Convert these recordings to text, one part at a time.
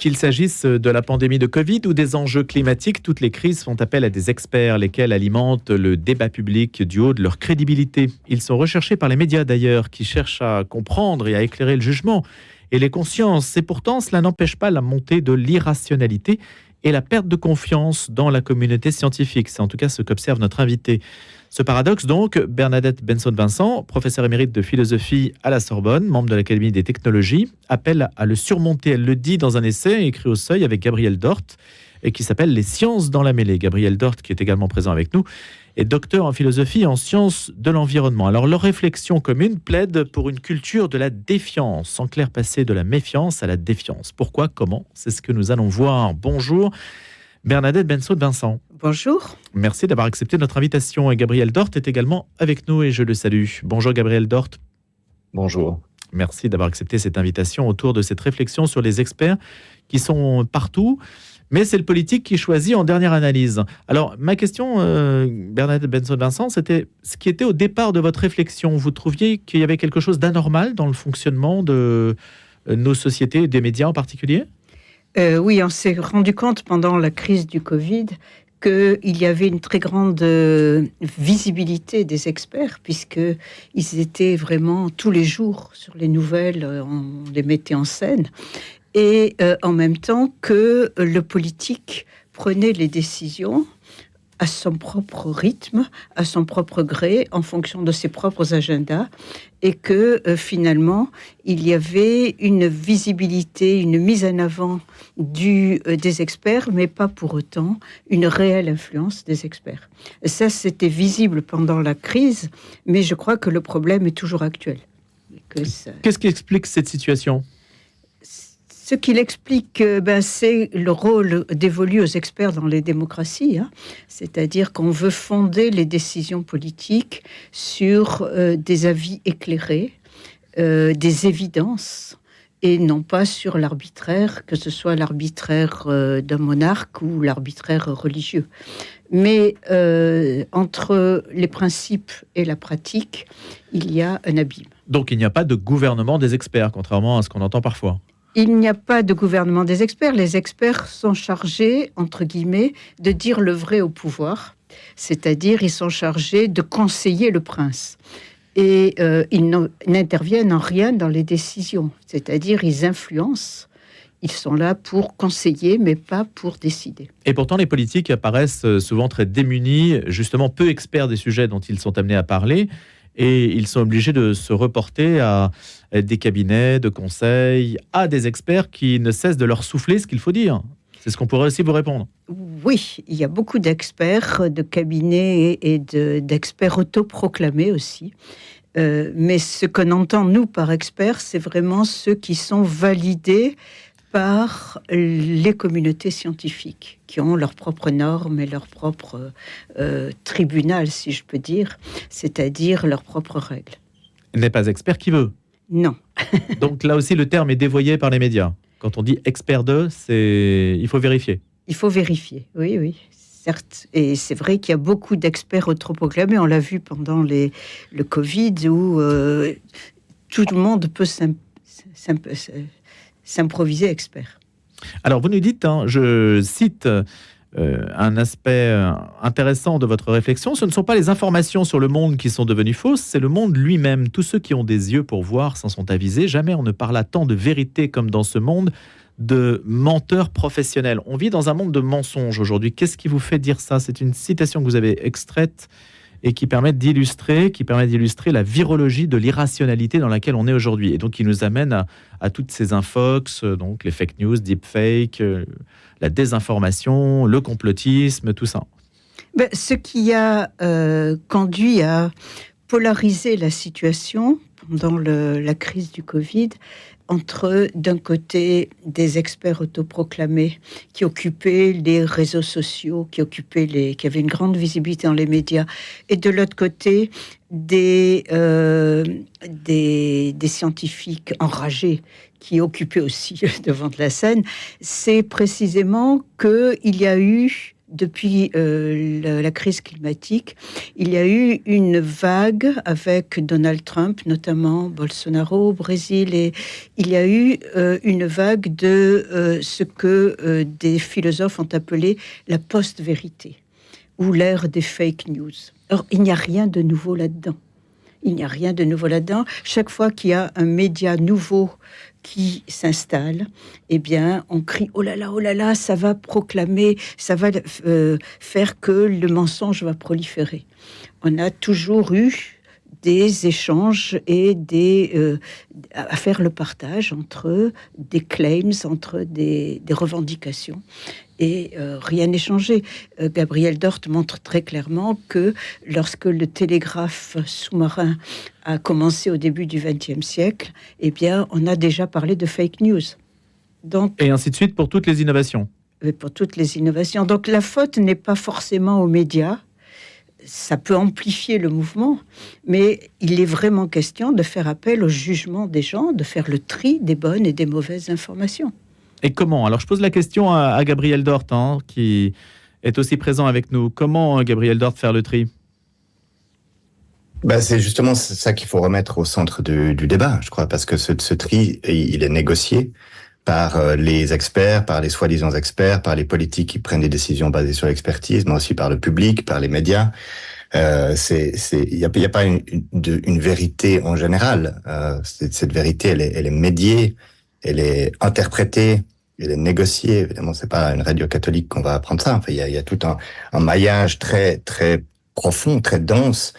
Qu'il s'agisse de la pandémie de Covid ou des enjeux climatiques, toutes les crises font appel à des experts, lesquels alimentent le débat public du haut de leur crédibilité. Ils sont recherchés par les médias d'ailleurs, qui cherchent à comprendre et à éclairer le jugement et les consciences. Et pourtant, cela n'empêche pas la montée de l'irrationalité et la perte de confiance dans la communauté scientifique. C'est en tout cas ce qu'observe notre invité. Ce paradoxe donc, Bernadette Benson-Vincent, professeure émérite de philosophie à la Sorbonne, membre de l'Académie des technologies, appelle à le surmonter. Elle le dit dans un essai écrit au Seuil avec Gabriel Dort et qui s'appelle « Les sciences dans la mêlée ». Gabriel Dort, qui est également présent avec nous, est docteur en philosophie et en sciences de l'environnement. Alors, leur réflexion commune plaide pour une culture de la défiance, en clair passer de la méfiance à la défiance. Pourquoi ? Comment ? C'est ce que nous allons voir. Bonjour, Bernadette Benson-Vincent. Bonjour. Merci d'avoir accepté notre invitation. Et Gabriel Dort est également avec nous et je le salue. Bonjour Gabriel Dort. Bonjour. Merci d'avoir accepté cette invitation autour de cette réflexion sur les experts qui sont partout. Mais c'est le politique qui choisit en dernière analyse. Alors, ma question, Bernadette Benson-Vincent, c'était ce qui était au départ de votre réflexion. Vous trouviez qu'il y avait quelque chose d'anormal dans le fonctionnement de nos sociétés, des médias en particulier ? Oui, on s'est rendu compte pendant la crise du Covid qu'il y avait une très grande visibilité des experts, puisqu'ils étaient vraiment tous les jours sur les nouvelles, on les mettait en scène. Et en même temps que le politique prenait les décisions à son propre rythme, à son propre gré, en fonction de ses propres agendas, et que finalement, il y avait une visibilité, une mise en avant des experts, mais pas pour autant une réelle influence des experts. Ça, c'était visible pendant la crise, mais je crois que le problème est toujours actuel. Qu'est-ce qui explique cette situation ? Ce qu'il explique, c'est le rôle dévolu aux experts dans les démocraties. C'est-à-dire qu'on veut fonder les décisions politiques sur des avis éclairés, des évidences, et non pas sur l'arbitraire, que ce soit l'arbitraire d'un monarque ou l'arbitraire religieux. Mais entre les principes et la pratique, il y a un abîme. Donc il n'y a pas de gouvernement des experts, contrairement à ce qu'on entend parfois. Il n'y a pas de gouvernement des experts. Les experts sont chargés, entre guillemets, de dire le vrai au pouvoir. C'est-à-dire, ils sont chargés de conseiller le prince. Et ils n'interviennent en rien dans les décisions. C'est-à-dire, ils influencent. Ils sont là pour conseiller, mais pas pour décider. Et pourtant, les politiques apparaissent souvent très démunis, justement peu experts des sujets dont ils sont amenés à parler. Et ils sont obligés de se reporter à des cabinets de conseil, à des experts qui ne cessent de leur souffler ce qu'il faut dire. C'est ce qu'on pourrait aussi vous répondre. Oui, il y a beaucoup d'experts, de cabinets et d'experts autoproclamés aussi. Mais ce qu'on entend, nous, par experts, c'est vraiment ceux qui sont validés par les communautés scientifiques, qui ont leurs propres normes et leur propre tribunal, si je peux dire, c'est-à-dire leurs propres règles. N'est pas expert qui veut. Non. Donc là aussi, le terme est dévoyé par les médias. Quand on dit expert de, il faut vérifier. Il faut vérifier, oui, certes. Et c'est vrai qu'il y a beaucoup d'experts autoproclamés. On l'a vu pendant le Covid, où tout le monde peut s'improviser expert. Alors, vous nous dites, je cite un aspect intéressant de votre réflexion, ce ne sont pas les informations sur le monde qui sont devenues fausses, c'est le monde lui-même. Tous ceux qui ont des yeux pour voir s'en sont avisés. Jamais on ne parla tant de vérité comme dans ce monde de menteurs professionnels. On vit dans un monde de mensonges aujourd'hui. Qu'est-ce qui vous fait dire ça ? C'est une citation que vous avez extraite et qui permet d'illustrer la virologie de l'irrationalité dans laquelle on est aujourd'hui. Et donc, qui nous amène à toutes ces infox, donc les fake news, deepfake, la désinformation, le complotisme, tout ça. Ce qui a conduit à polariser la situation pendant la crise du Covid, entre, d'un côté, des experts autoproclamés qui occupaient les réseaux sociaux, qui avaient une grande visibilité dans les médias, et de l'autre côté, des scientifiques enragés qui occupaient aussi devant la scène, c'est précisément qu'il y a eu depuis la crise climatique, il y a eu une vague avec Donald Trump, notamment Bolsonaro au Brésil, et il y a eu une vague de ce que des philosophes ont appelé la post-vérité, ou l'ère des fake news. Or, il n'y a rien de nouveau là-dedans. Il n'y a rien de nouveau là-dedans. Chaque fois qu'il y a un média nouveau qui s'installe, eh bien, on crie « oh là là, ça va proclamer, ça va faire que le mensonge va proliférer ». On a toujours eu des échanges et à faire le partage entre des claims, entre des revendications. Et rien n'est changé. Gabriel Dort montre très clairement que lorsque le télégraphe sous-marin a commencé au début du XXe siècle, eh bien, on a déjà parlé de fake news. Donc, et ainsi de suite pour toutes les innovations. Pour toutes les innovations. Donc la faute n'est pas forcément aux médias. Ça peut amplifier le mouvement, mais il est vraiment question de faire appel au jugement des gens, de faire le tri des bonnes et des mauvaises informations. Et comment ? Alors, je pose la question à Gabriel Dort, qui est aussi présent avec nous. Comment, Gabriel Dort, faire le tri ? C'est justement ça qu'il faut remettre au centre du débat, je crois, parce que ce tri, il est négocié par les experts, par les soi-disant experts, par les politiques qui prennent des décisions basées sur l'expertise, mais aussi par le public, par les médias. Il y a pas une vérité en général. Cette vérité, elle est médiée, elle est interprétée, elle est négociée. Évidemment, c'est pas une radio catholique qu'on va apprendre ça. Enfin, il y a tout un maillage très très profond, très dense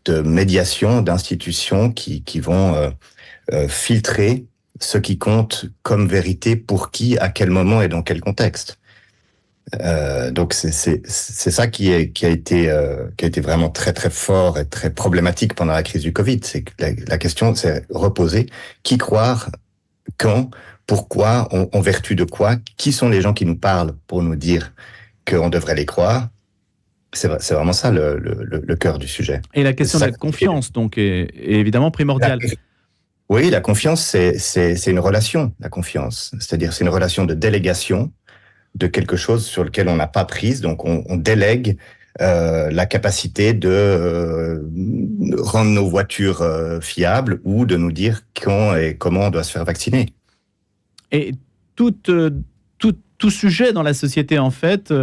de médiation, d'institutions qui vont filtrer ce qui compte comme vérité pour qui, à quel moment et dans quel contexte. Donc c'est ça qui a été vraiment très très fort et très problématique pendant la crise du Covid. C'est que la question s'est reposée: qui croire, quand, pourquoi, en vertu de quoi, qui sont les gens qui nous parlent pour nous dire qu'on devrait les croire. C'est vraiment ça le cœur du sujet. Et la question de la confiance, donc, est évidemment primordiale. Oui, la confiance, c'est une relation, la confiance. C'est-à-dire, c'est une relation de délégation de quelque chose sur lequel on n'a pas prise. Donc, on délègue la capacité de rendre nos voitures fiables ou de nous dire quand et comment on doit se faire vacciner. Et tout sujet dans la société, en fait,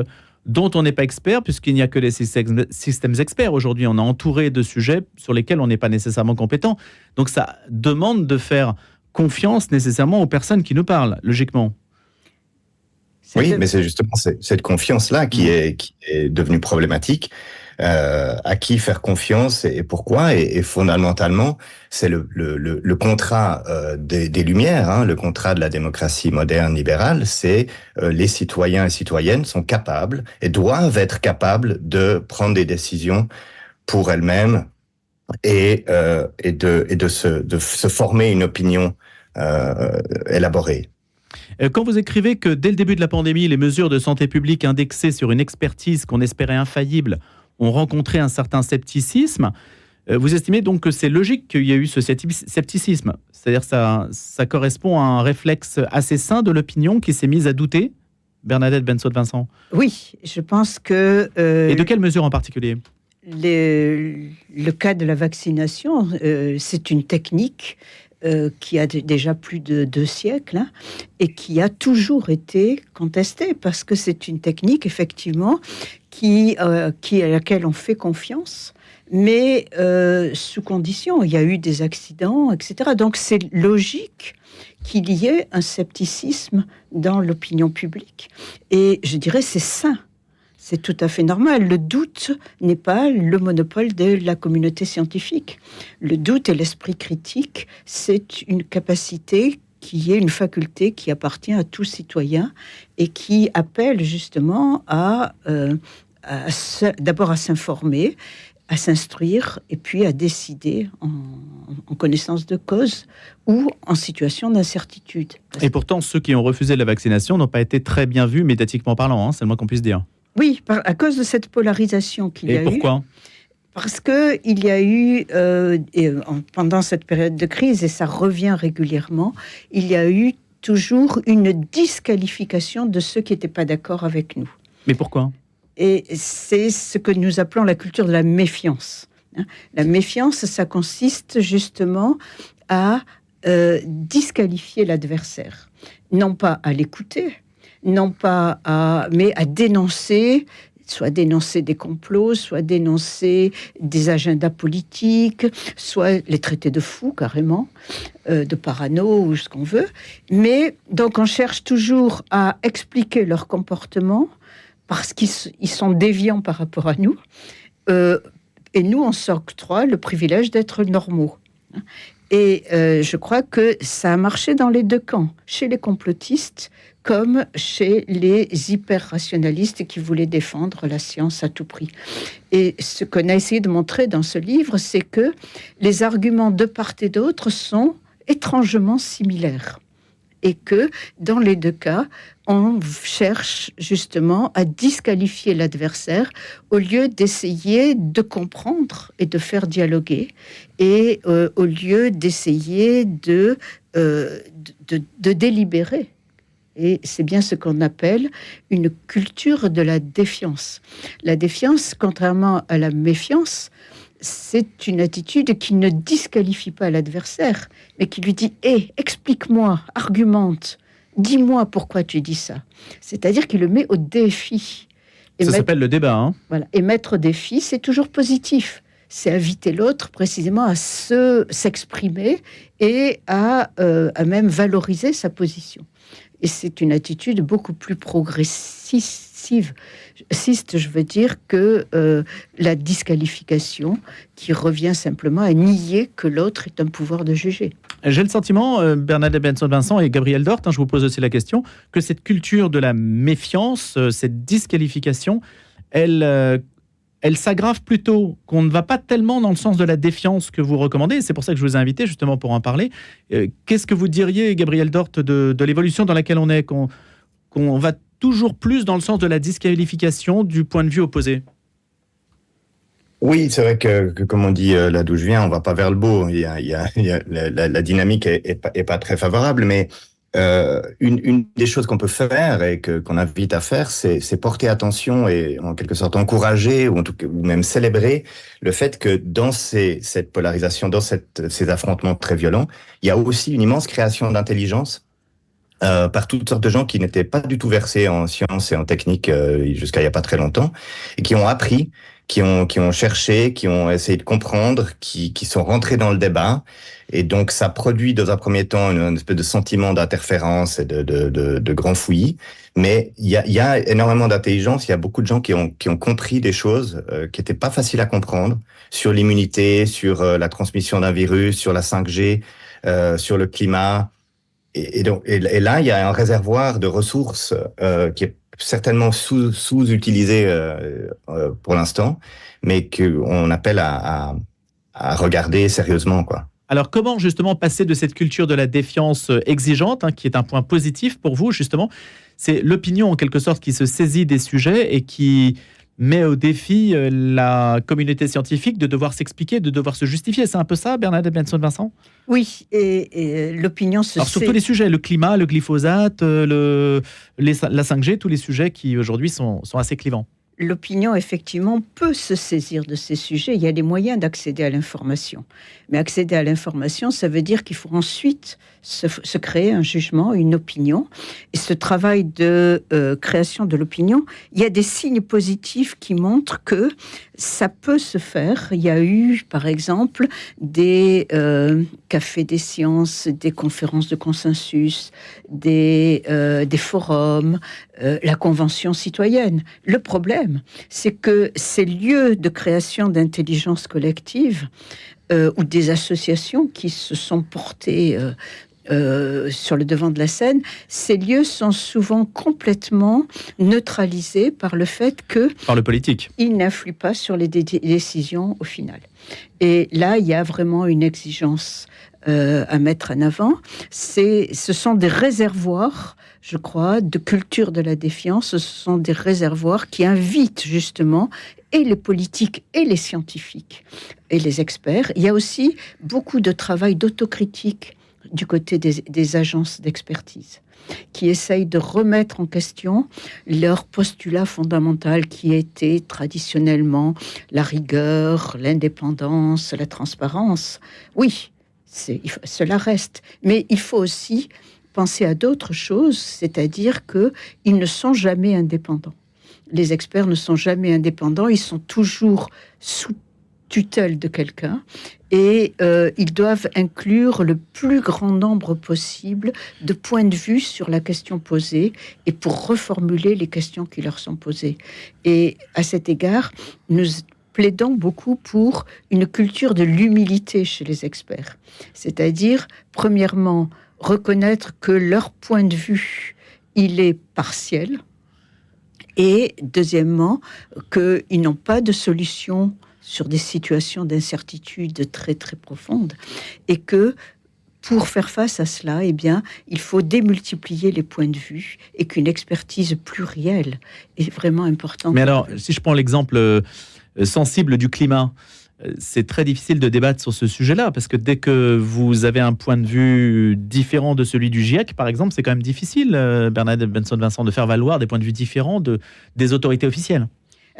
dont on n'est pas expert, puisqu'il n'y a que les systèmes experts. Aujourd'hui, on est entouré de sujets sur lesquels on n'est pas nécessairement compétent. Donc, ça demande de faire confiance nécessairement aux personnes qui nous parlent, logiquement. Oui, mais c'est justement cette confiance-là qui est devenue problématique. À qui faire confiance et pourquoi, et fondamentalement, c'est le contrat des Lumières, le contrat de la démocratie moderne libérale, c'est les citoyens et citoyennes sont capables et doivent être capables de prendre des décisions pour elles-mêmes et de se former une opinion élaborée. Quand vous écrivez que dès le début de la pandémie, les mesures de santé publique indexées sur une expertise qu'on espérait infaillible ont rencontré un certain scepticisme, vous estimez donc que c'est logique qu'il y ait eu ce scepticisme ? C'est-à-dire que ça correspond à un réflexe assez sain de l'opinion qui s'est mise à douter ? Bernadette Bensaud-Vincent ? Oui, je pense que... Et de quelles mesures en particulier ? Le cas de la vaccination, c'est une technique qui a déjà plus de 2 siècles et qui a toujours été contestée parce que c'est une technique, effectivement, à laquelle on fait confiance, mais sous condition. Il y a eu des accidents, etc. Donc c'est logique qu'il y ait un scepticisme dans l'opinion publique. Et je dirais c'est sain. C'est tout à fait normal. Le doute n'est pas le monopole de la communauté scientifique. Le doute et l'esprit critique, c'est une capacité qui est une faculté qui appartient à tout citoyen et qui appelle justement d'abord à s'informer, à s'instruire et puis à décider en connaissance de cause ou en situation d'incertitude. Et pourtant, ceux qui ont refusé la vaccination n'ont pas été très bien vus médiatiquement parlant, c'est le moins qu'on puisse dire. Oui, à cause de cette polarisation qu'il y a eu. Et pourquoi ? Parce qu'il y a eu, pendant cette période de crise, et ça revient régulièrement, il y a eu toujours une disqualification de ceux qui n'étaient pas d'accord avec nous. Mais pourquoi ? Et c'est ce que nous appelons la culture de la méfiance. La méfiance, ça consiste justement à disqualifier l'adversaire. Non pas à l'écouter, mais à dénoncer, soit dénoncer des complots, soit dénoncer des agendas politiques, soit les traiter de fous carrément, de parano ou ce qu'on veut. Mais donc on cherche toujours à expliquer leur comportement parce qu'ils sont déviants par rapport à nous. Et nous, on s'octroie le privilège d'être normaux. Et je crois que ça a marché dans les deux camps, chez les complotistes comme chez les hyper-rationalistes qui voulaient défendre la science à tout prix. Et ce qu'on a essayé de montrer dans ce livre, c'est que les arguments de part et d'autre sont étrangement similaires. Et que, dans les deux cas, on cherche justement à disqualifier l'adversaire au lieu d'essayer de comprendre et de faire dialoguer, et au lieu d'essayer de délibérer. Et c'est bien ce qu'on appelle une culture de la défiance. La défiance, contrairement à la méfiance, c'est une attitude qui ne disqualifie pas l'adversaire, mais qui lui dit « explique-moi, argumente, dis-moi pourquoi tu dis ça ». C'est-à-dire qu'il le met au défi. Ça s'appelle le débat. Hein. Voilà. Et mettre au défi, c'est toujours positif. C'est inviter l'autre précisément à s'exprimer et à même valoriser sa position. Et c'est une attitude beaucoup plus progressiste, je veux dire, que la disqualification qui revient simplement à nier que l'autre est un pouvoir de juger. J'ai le sentiment, Bernadette Benson-Vincent et Gabriel Dort, je vous pose aussi la question, que cette culture de la méfiance, cette disqualification, elle s'aggrave plutôt, qu'on ne va pas tellement dans le sens de la défiance que vous recommandez. C'est pour ça que je vous ai invité justement pour en parler. Qu'est-ce que vous diriez, Gabriel Dort, de l'évolution dans laquelle on est, qu'on va toujours plus dans le sens de la disqualification du point de vue opposé? Oui, c'est vrai que comme on dit là d'où je viens, on va pas vers le beau. La dynamique est pas très favorable, mais une des choses qu'on peut faire et qu'on invite à faire, c'est porter attention et en quelque sorte encourager ou même célébrer le fait que dans cette polarisation, dans ces affrontements très violents, il y a aussi une immense création d'intelligence par toutes sortes de gens qui n'étaient pas du tout versés en sciences et en technique jusqu'à il y a pas très longtemps et qui ont appris, qui ont cherché, qui ont essayé de comprendre, qui sont rentrés dans le débat. Et donc, ça produit dans un premier temps une espèce de sentiment d'interférence et de grand fouillis. Mais il y a énormément d'intelligence. Il y a beaucoup de gens qui ont compris des choses qui étaient pas faciles à comprendre sur l'immunité, sur la transmission d'un virus, sur la 5G, sur le climat. Et là, il y a un réservoir de ressources qui est certainement sous-utilisé pour l'instant, mais qu'on appelle à regarder sérieusement, quoi. Alors, comment justement passer de cette culture de la défiance exigeante, qui est un point positif pour vous, justement, c'est l'opinion en quelque sorte qui se saisit des sujets et qui met au défi la communauté scientifique de devoir s'expliquer, de devoir se justifier. C'est un peu ça, Bernadette Benson-Vincent ? Oui, et l'opinion se... Alors, sur tous les sujets, le climat, le glyphosate, la 5G, tous les sujets qui aujourd'hui sont assez clivants. L'opinion, effectivement, peut se saisir de ces sujets. Il y a des moyens d'accéder à l'information. Mais accéder à l'information, ça veut dire qu'il faut ensuite se créer un jugement, une opinion. Et ce travail de création de l'opinion, il y a des signes positifs qui montrent que ça peut se faire. Il y a eu, par exemple, des cafés des sciences, des conférences de consensus, des forums, la convention citoyenne. Le problème, c'est que ces lieux de création d'intelligence collective ou des associations qui se sont portées sur le devant de la scène, ces lieux sont souvent complètement neutralisés par le fait que... Par le politique. Ils n'influent pas sur les décisions au final. Et là, il y a vraiment une exigence à mettre en avant. Ce sont des réservoirs, je crois, de culture de la défiance. Ce sont des réservoirs qui invitent justement et les politiques et les scientifiques et les experts. Il y a aussi beaucoup de travail d'autocritique du côté des agences d'expertise, qui essayent de remettre en question leur postulat fondamental qui était traditionnellement la rigueur, l'indépendance, la transparence. Oui, cela reste. Mais il faut aussi penser à d'autres choses, c'est-à-dire qu'ils ne sont jamais indépendants. Les experts ne sont jamais indépendants, ils sont toujours sous tutelle de quelqu'un et ils doivent inclure le plus grand nombre possible de points de vue sur la question posée et pour reformuler les questions qui leur sont posées. Et à cet égard, nous plaidons beaucoup pour une culture de l'humilité chez les experts. C'est-à-dire, premièrement, reconnaître que leur point de vue, il est partiel et deuxièmement, qu'ils n'ont pas de solution sur des situations d'incertitude très très profondes et que pour faire face à cela, eh bien, il faut démultiplier les points de vue et qu'une expertise plurielle est vraiment importante. Mais alors, si je prends l'exemple sensible du climat, c'est très difficile de débattre sur ce sujet-là parce que dès que vous avez un point de vue différent de celui du GIEC, par exemple, c'est quand même difficile, Bernadette Benson-Vincent, de faire valoir des points de vue différents des autorités officielles.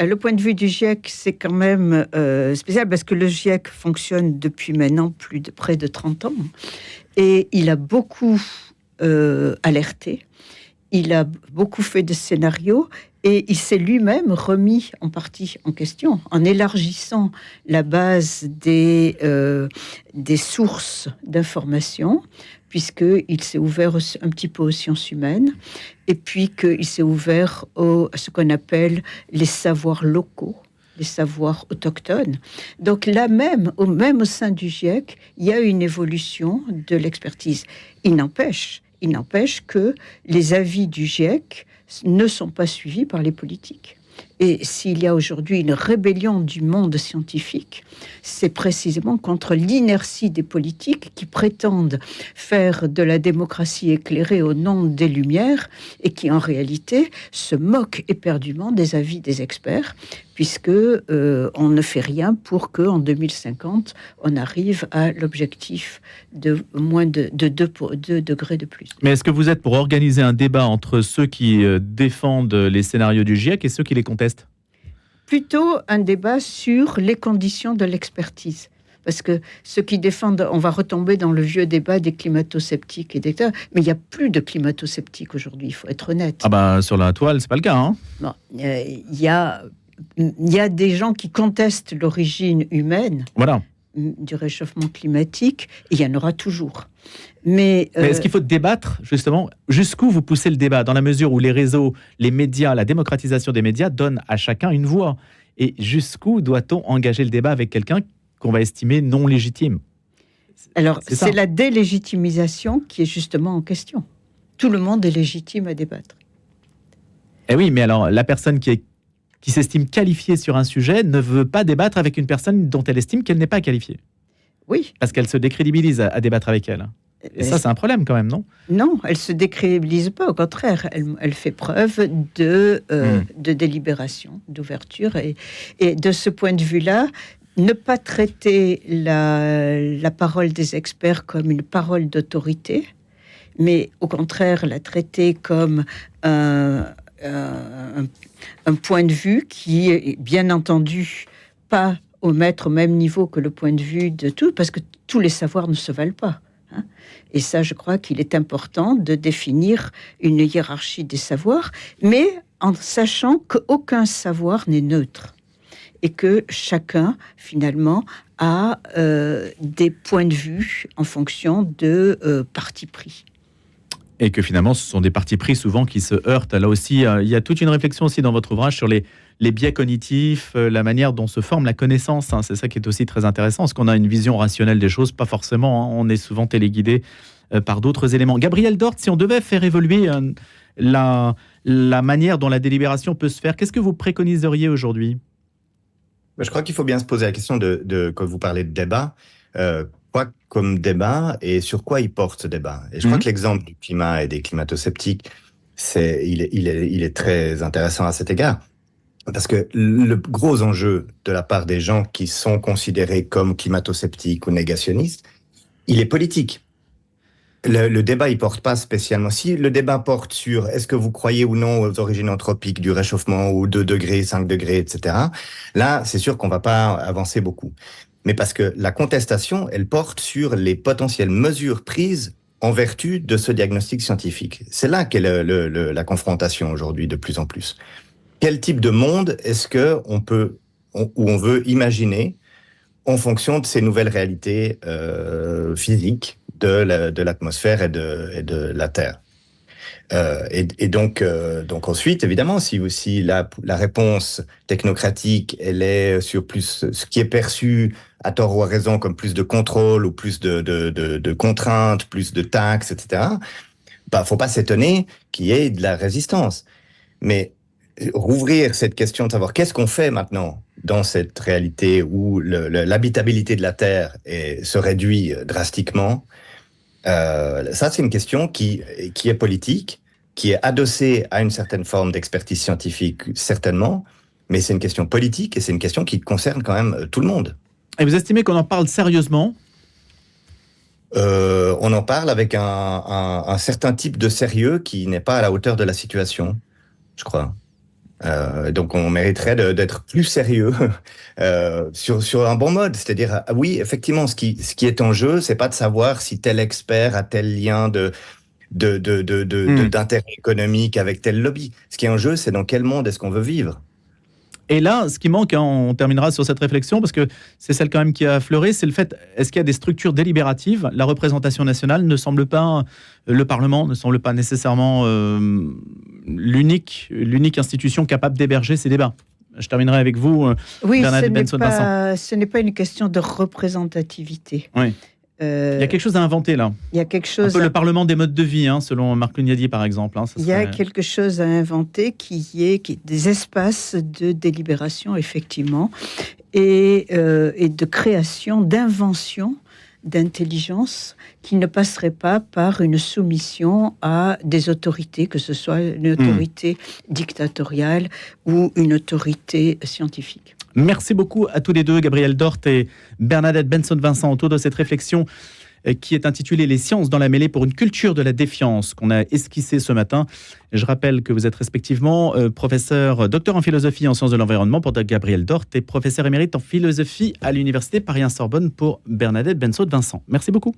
Le point de vue du GIEC, c'est quand même spécial parce que le GIEC fonctionne depuis maintenant près de 30 ans et il a beaucoup alerté, il a beaucoup fait de scénarios et il s'est lui-même remis en partie en question en élargissant la base des sources d'information, puisqu'il s'est ouvert un petit peu aux sciences humaines, et puis qu'il s'est ouvert à ce qu'on appelle les savoirs locaux, les savoirs autochtones. Donc là même au sein du GIEC, il y a une évolution de l'expertise. Il n'empêche que les avis du GIEC ne sont pas suivis par les politiques. Et s'il y a aujourd'hui une rébellion du monde scientifique, c'est précisément contre l'inertie des politiques qui prétendent faire de la démocratie éclairée au nom des Lumières et qui en réalité se moquent éperdument des avis des experts, puisque on ne fait rien pour qu'en 2050, on arrive à l'objectif de moins de 2 degrés de plus. Mais est-ce que vous êtes pour organiser un débat entre ceux qui défendent les scénarios du GIEC et ceux qui les contestent ? Plutôt un débat sur les conditions de l'expertise. Parce que ceux qui défendent, on va retomber dans le vieux débat des climato-sceptiques et mais il n'y a plus de climato-sceptiques aujourd'hui, il faut être honnête. Ah bah sur la toile, c'est pas le cas, hein. Non, il y a des gens qui contestent l'origine humaine. Voilà. Du réchauffement climatique, et il y en aura toujours. Mais est-ce qu'il faut débattre, justement, jusqu'où vous poussez le débat, dans la mesure où les réseaux, les médias, la démocratisation des médias donnent à chacun une voix? Et jusqu'où doit-on engager le débat avec quelqu'un qu'on va estimer non légitime? Alors, c'est la délégitimisation qui est justement en question. Tout le monde est légitime à débattre. Eh oui, mais alors, la personne qui s'estime qualifiée sur un sujet ne veut pas débattre avec une personne dont elle estime qu'elle n'est pas qualifiée. Oui. Parce qu'elle se décrédibilise à débattre avec elle. Et ça, c'est un problème quand même, non? Non, elle ne se décrédibilise pas. Au contraire, elle fait preuve de délibération, d'ouverture. Et de ce point de vue-là, ne pas traiter la parole des experts comme une parole d'autorité, mais au contraire, la traiter comme un point de vue qui est bien entendu pas mettre au même niveau que le point de vue de tout, parce que tous les savoirs ne se valent pas. Hein. Et ça, je crois qu'il est important de définir une hiérarchie des savoirs, mais en sachant qu'aucun savoir n'est neutre et que chacun, finalement, a des points de vue en fonction de parti pris. Et que finalement, ce sont des partis pris souvent qui se heurtent. Là aussi, il y a toute une réflexion aussi dans votre ouvrage sur les biais cognitifs, la manière dont se forme la connaissance. Hein. C'est ça qui est aussi très intéressant, parce qu'on a une vision rationnelle des choses, pas forcément. Hein. On est souvent téléguidé par d'autres éléments. Gabriel Dort, si on devait faire évoluer la manière dont la délibération peut se faire, qu'est-ce que vous préconiseriez aujourd'hui ? Je crois qu'il faut bien se poser la question quand vous parlez de débat. Quoi comme débat et sur quoi il porte ce débat. Et je crois que l'exemple du climat et des climato-sceptiques, il est très intéressant à cet égard. Parce que le gros enjeu de la part des gens qui sont considérés comme climato-sceptiques ou négationnistes, il est politique. Le débat, il porte pas spécialement. Si le débat porte sur est-ce que vous croyez ou non aux origines anthropiques du réchauffement, ou 2 degrés, 5 degrés, etc., là, c'est sûr qu'on va pas avancer beaucoup. Mais parce que la contestation, elle porte sur les potentielles mesures prises en vertu de ce diagnostic scientifique. C'est là qu'est la confrontation aujourd'hui de plus en plus. Quel type de monde est-ce que on veut imaginer en fonction de ces nouvelles réalités physiques de l'atmosphère et de la Terre. Donc ensuite, évidemment, si la réponse technocratique, elle est sur plus ce qui est perçu à tort ou à raison comme plus de contrôle ou plus de contraintes, plus de taxes, etc., faut pas s'étonner qu'il y ait de la résistance. Mais rouvrir cette question de savoir qu'est-ce qu'on fait maintenant dans cette réalité où l'habitabilité de la Terre se réduit drastiquement, ça c'est une question qui est politique, qui est adossée à une certaine forme d'expertise scientifique, certainement, mais c'est une question politique et c'est une question qui concerne quand même tout le monde. Et vous estimez qu'on en parle sérieusement ? On en parle avec un certain type de sérieux qui n'est pas à la hauteur de la situation, je crois. Donc on mériterait d'être plus sérieux sur un bon mode, c'est-à-dire oui, effectivement, ce qui est en jeu, c'est pas de savoir si tel expert a tel lien d'intérêt économique avec tel lobby. Ce qui est en jeu, c'est dans quel monde est-ce qu'on veut vivre. Et là, ce qui manque, on terminera sur cette réflexion, parce que c'est celle quand même qui a affleuré, c'est le fait, est-ce qu'il y a des structures délibératives ? La représentation nationale ne semble pas, le Parlement ne semble pas nécessairement l'unique institution capable d'héberger ces débats. Je terminerai avec vous, Bernadette Benson-Vincent. Ce n'est pas une question de représentativité. Oui. Il y a quelque chose à inventer là. Il y a quelque chose. Un peu le Parlement des modes de vie, selon Marc Lugnadi par exemple. Il y a quelque chose à inventer qui est des espaces de délibération effectivement et de création, d'invention, d'intelligence qui ne passerait pas par une soumission à des autorités, que ce soit une autorité dictatoriale ou une autorité scientifique. Merci beaucoup à tous les deux, Gabriel Dort et Bernadette Benson-Vincent, autour de cette réflexion qui est intitulée « Les sciences dans la mêlée pour une culture de la défiance » qu'on a esquissée ce matin. Je rappelle que vous êtes respectivement professeur, docteur en philosophie et en sciences de l'environnement pour Gabriel Dort et professeur émérite en philosophie à l'université Paris-Sorbonne pour Bernadette Benson-Vincent. Merci beaucoup.